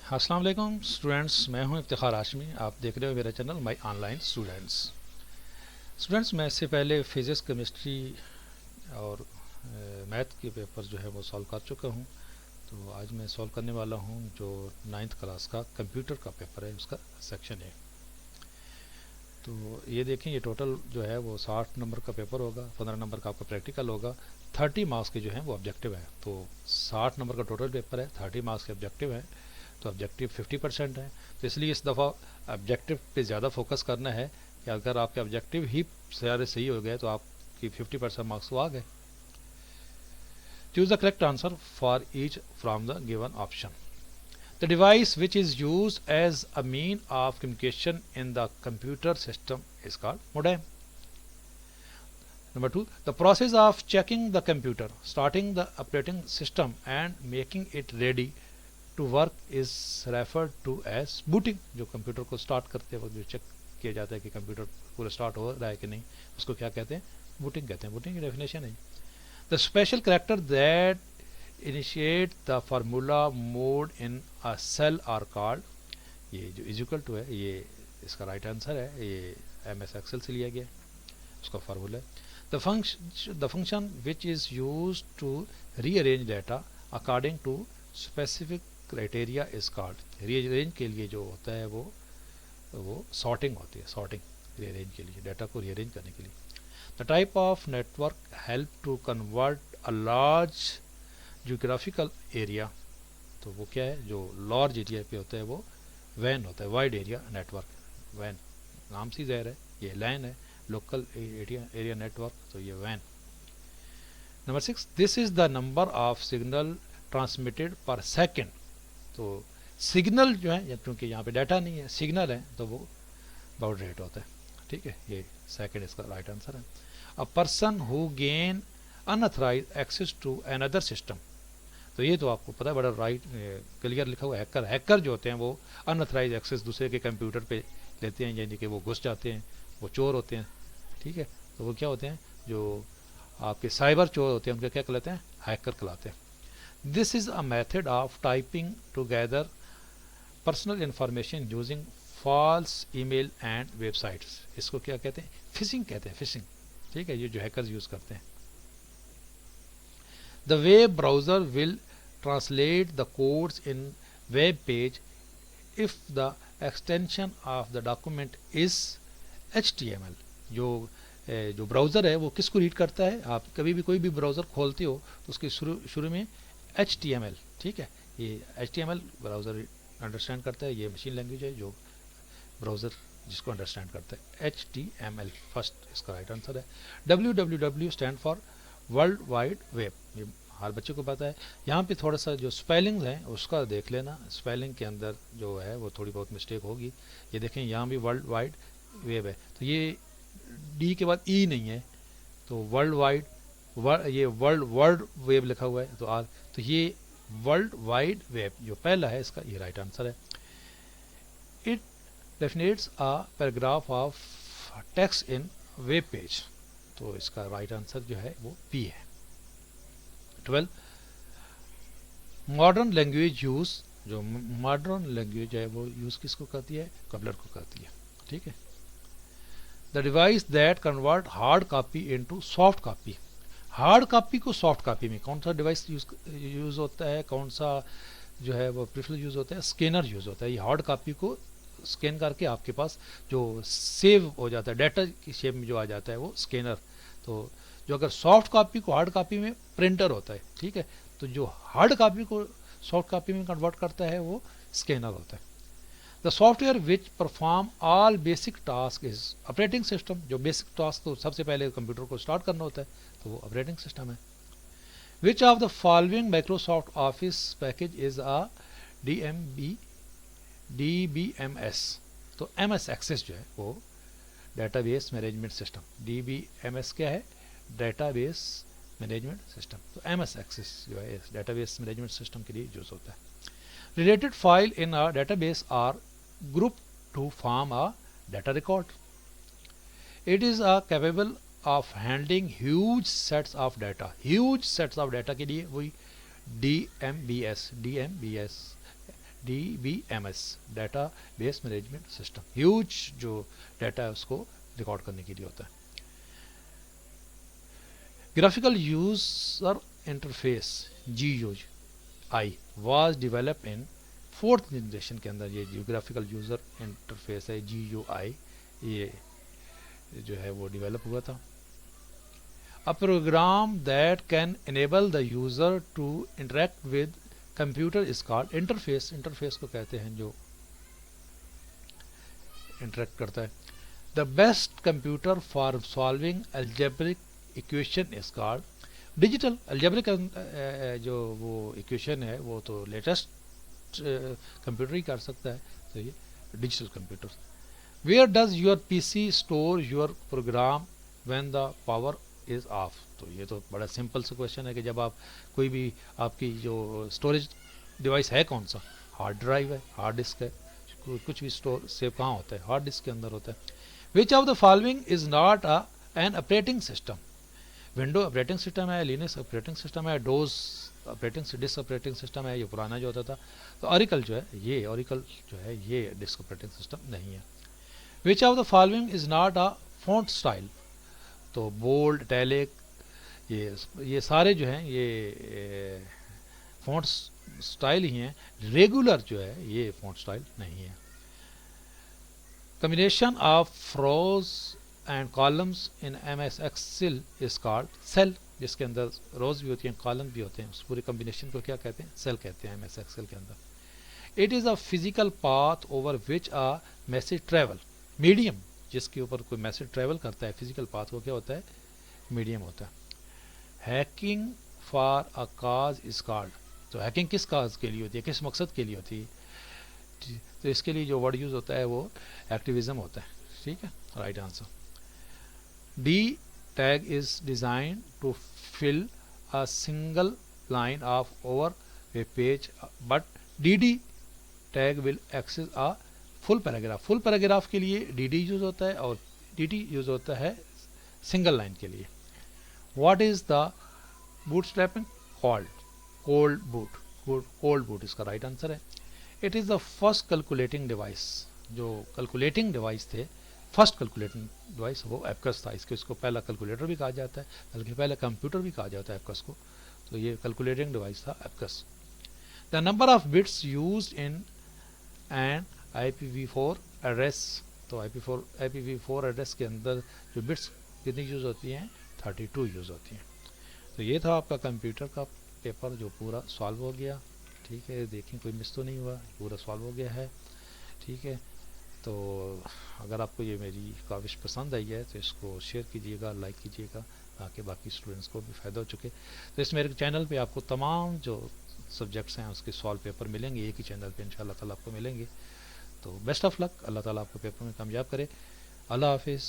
अस्सलाम वालेकुम स्टूडेंट्स, मैं हूं इफ्तिखार हाशमी। आप देख रहे हो मेरा चैनल माई ऑनलाइन स्टूडेंट्स। मैं इससे पहले फिज़िक्स, केमिस्ट्री और मैथ के पेपर जो है वो सॉल्व कर चुका हूं। तो आज मैं सॉल्व करने वाला हूं जो 9th क्लास का कंप्यूटर का पेपर है, उसका सेक्शन है। तो ये देखें, ये टोटल जो है वो 60 नंबर का पेपर होगा, 15 नंबर का आपका प्रैक्टिकल होगा, 30 मार्क्स के जो है वो ऑब्जेक्टिव है। तो 60 नंबर का टोटल पेपर है, 30 मार्क्स के ऑब्जेक्टिव है। तो ऑब्जेक्टिव 50% है। तो इसलिए इस दफ़ा ऑब्जेक्टिव पे ज़्यादा फोकस करना है कि अगर आपके ऑब्जेक्टिव ही सारे सही हो गए तो आपकी 50% मार्क्स तो आ गए। Choose the correct answer for each from the given option. The device which is used as a mean of communication in the computer system is called modem. Number 2, the process of checking the computer, starting the operating system and making it ready to work is referred to as booting. जो computer को start करते वक्त जो check किया जाता है कि computer पूरा स्टार्ट हो रहा है कि नहीं, उसको क्या कहते हैं? बूटिंग कहते हैं। बूटिंग की डेफिनेशन है the special character that initiate the formula mode in a cell are called. ये जो इज इक्वल टू है, ये इसका राइट आंसर है। ये MS एक्सेल से लिया गया, उसका फार्मूला है। The function which is use to rearrange data according to specific criteria is called. Rearrange के लिए जो होता है वो सॉर्टिंग होती है। सॉर्टिंग रीअरेंज के लिए, डाटा को रीअरेंज करने के लिए। The type of network help to convert a large geographical area. तो वो क्या है? जो लार्ज एरिया पे होता है वो वैन होता है, वाइड एरिया नेटवर्क। वैन नाम से ज़ाहिर है, ये लैन है, लोकल एरिया नेटवर्क, तो ये वैन। Number 6, this is the number of signal transmitted per second. तो सिग्नल जो है, क्योंकि यहाँ पे डाटा नहीं है, सिग्नल है, तो वो बाउड रेट होता है। ठीक है, ये सेकेंड इसका राइट आंसर है। A person who gain unauthorize access to another system. तो ये तो आपको पता है, बड़ा राइट क्लियर लिखा हुआ है। हैकर जो होते हैं वो अनऑथराइज एक्सेस दूसरे के कंप्यूटर पे लेते हैं, यानी कि वो घुस जाते हैं, वो चोर होते हैं। ठीक है, तो वो क्या होते हैं? जो आपके साइबर चोर होते हैं, उनके क्या कहलाते हैं? हैकर कहलाते हैं। This is a method of typing together personal information using false email and websites. इसको क्या कहते हैं? फिशिंग कहते हैं, फिशिंग। ठीक है, ये जो हैकर्स यूज करते हैं। The web browser will translate the codes in web page if the extension of the document is HTML। जो ब्राउज़र है वो किसको रीड करता है? आप कभी भी कोई भी ब्राउज़र खोलते हो तो उसके शुरू में HTML, ठीक है, ये HTML ब्राउज़र अंडरस्टैंड करता है। ये मशीन लैंग्वेज है जो ब्राउज़र जिसको अंडरस्टैंड करता है। HTML फर्स्ट इसका राइट आंसर है। www stand for world wide web, ये हर बच्चे को पता है। यहाँ पे थोड़ा सा जो स्पेलिंग है उसका देख लेना। स्पेलिंग के अंदर जो है वो थोड़ी बहुत मिस्टेक होगी। ये देखें, यहाँ भी वर्ल्ड वाइड वेब है, तो ये डी के बाद ई नहीं है, तो वर्ल्ड वाइड, ये वर्ल्ड वेब लिखा हुआ है, तो ये वर्ल्ड वाइड वेब जो पहला है इसका ये राइट आंसर है। It defines a paragraph of text in web page, तो इसका राइट आंसर जो है वो पी है। 12, मॉडर्न लैंग्वेज यूज। जो मॉडर्न लैंग्वेज है वो यूज किसको करती है? कम्पलर को करती है। ठीक है। The device that convert hard copy into soft copy. Hard copy को सॉफ्ट कॉपी में कौन सा डिवाइस यूज होता है? कौन सा जो है वो प्रिफर यूज होता है? स्कैनर यूज होता है। ये हार्ड कॉपी को स्कैन करके आपके पास जो सेव हो जाता है, डाटा की शेप में जो आ जाता है वो स्कैनर। तो जो अगर सॉफ्ट कॉपी को हार्ड कॉपी में प्रिंटर होता है, ठीक है, तो जो हार्ड कॉपी को सॉफ्ट कॉपी में कन्वर्ट करता है वो स्कैनर होता है। The software which perform all basic task is operating system. जो बेसिक टास्क तो सबसे पहले कंप्यूटर को स्टार्ट करना होता है, तो वो ऑपरेटिंग सिस्टम है। Which of the following Microsoft office package is a DBMS। तो MS एक्सेस जो है वो डेटाबेस मैनेजमेंट सिस्टम। DBMS क्या है? Database management system. तो MS एक्सेस जो है डेटाबेस मैनेजमेंट सिस्टम के लिए यूज होता है। Related file in a database are group to form a data record. It is a capable of handling huge sets of data. Huge sets of data के लिए वही DMBS DBMS, data base management system, huge जो data है उसको record करने के लिए होता है। Graphical user interface GUI was develop in 4th generation के अंदर। ये जो ग्राफिकल यूजर इंटरफेस है GUI, ये जो है वो डेवलप हुआ था। A program that can enable the user to interact with computer is called interface. Interface को कहते हैं जो interact करता है। The best computer for solving algebraic equation is called digital. algebraic जो वो equation है वो तो latest computer ही कर सकता है, तो ये digital computer. Where does your PC store your program when the power is of? तो ये तो बड़ा सिंपल सा क्वेश्चन है कि जब आप कोई भी आपकी जो स्टोरेज डिवाइस है कौन सा, हार्ड ड्राइव है, हार्ड डिस्क है, कुछ भी स्टोर सेव कहाँ होता है, हार्ड डिस्क के अंदर होता है। Which of the following is not an operating system? Window operating system है, लिनक्स ऑपरेटिंग सिस्टम है, dose operating disk operating system है, ये पुराना जो होता था। तो ऑरिकल जो है, ये ऑरिकल जो है ये डिस्क ऑपरेटिंग सिस्टम नहीं है। Which of the following is not a font style? तो बोल्ड, इटैलिक, ये सारे जो हैं ये फॉन्ट स्टाइल ही हैं। रेगुलर जो है ये फॉन्ट स्टाइल नहीं है। Combination of rows and columns in MS Excel is called cell, जिसके अंदर रोज भी होती हैं, कॉलम भी होते हैं, उस पूरे कॉम्बिनेशन को क्या कहते हैं? सेल कहते हैं MS Excel के अंदर। It is a physical path over which a message travel. Medium जिसके ऊपर कोई मैसेज ट्रेवल करता है, फिजिकल पाथ वो क्या होता है? मीडियम होता है। Hacking for a cause is called. तो हैकिंग किस काज के लिए होती है, किस मकसद के लिए होती है? तो इसके लिए जो वर्ड यूज होता है वो एक्टिविज्म होता है। ठीक है, right answer. D tag is design to fill a single line of over a page, but DD tag will access a full paragraph. Full paragraph के लिए DD यूज होता है और DT यूज होता है सिंगल लाइन के लिए। What is the bootstrapping called? Cold boot, cold boot इसका राइट आंसर है। It is the first calculating device. जो कैलकुलेटिंग डिवाइस थे, फर्स्ट कैलकुलेटिंग डिवाइस वो एबकस था। इसको पहला कैलकुलेटर भी कहा जाता है, बल्कि पहला कंप्यूटर भी कहा जाता है एबकस को। तो ये कैलकुलेटिंग डिवाइस था abacus. The number of bits used in and IPv4 address. तो IPv4 एड्रेस के अंदर जो बिट्स कितनी यूज़ होती हैं? 32 यूज़ होती हैं। तो ये था आपका कंप्यूटर का पेपर जो पूरा सॉल्व हो गया। ठीक है, देखें कोई मिस तो नहीं हुआ, पूरा सॉल्व हो गया है। ठीक है, तो अगर आपको ये मेरी काविश पसंद आई है तो इसको शेयर कीजिएगा, लाइक कीजिएगा, ताकि बाकी स्टूडेंट्स को भी फ़ायदा हो चुके। तो इस मेरे चैनल पे आपको तमाम जो सब्जेक्ट्स हैं उसके सॉल्व पेपर मिलेंगे, एक ही चैनल पे इंशाल्लाह ताला आपको मिलेंगे। तो बेस्ट ऑफ लक, अल्लाह ताला आपको पेपर में कामयाब करे। अल्लाह हाफिज़।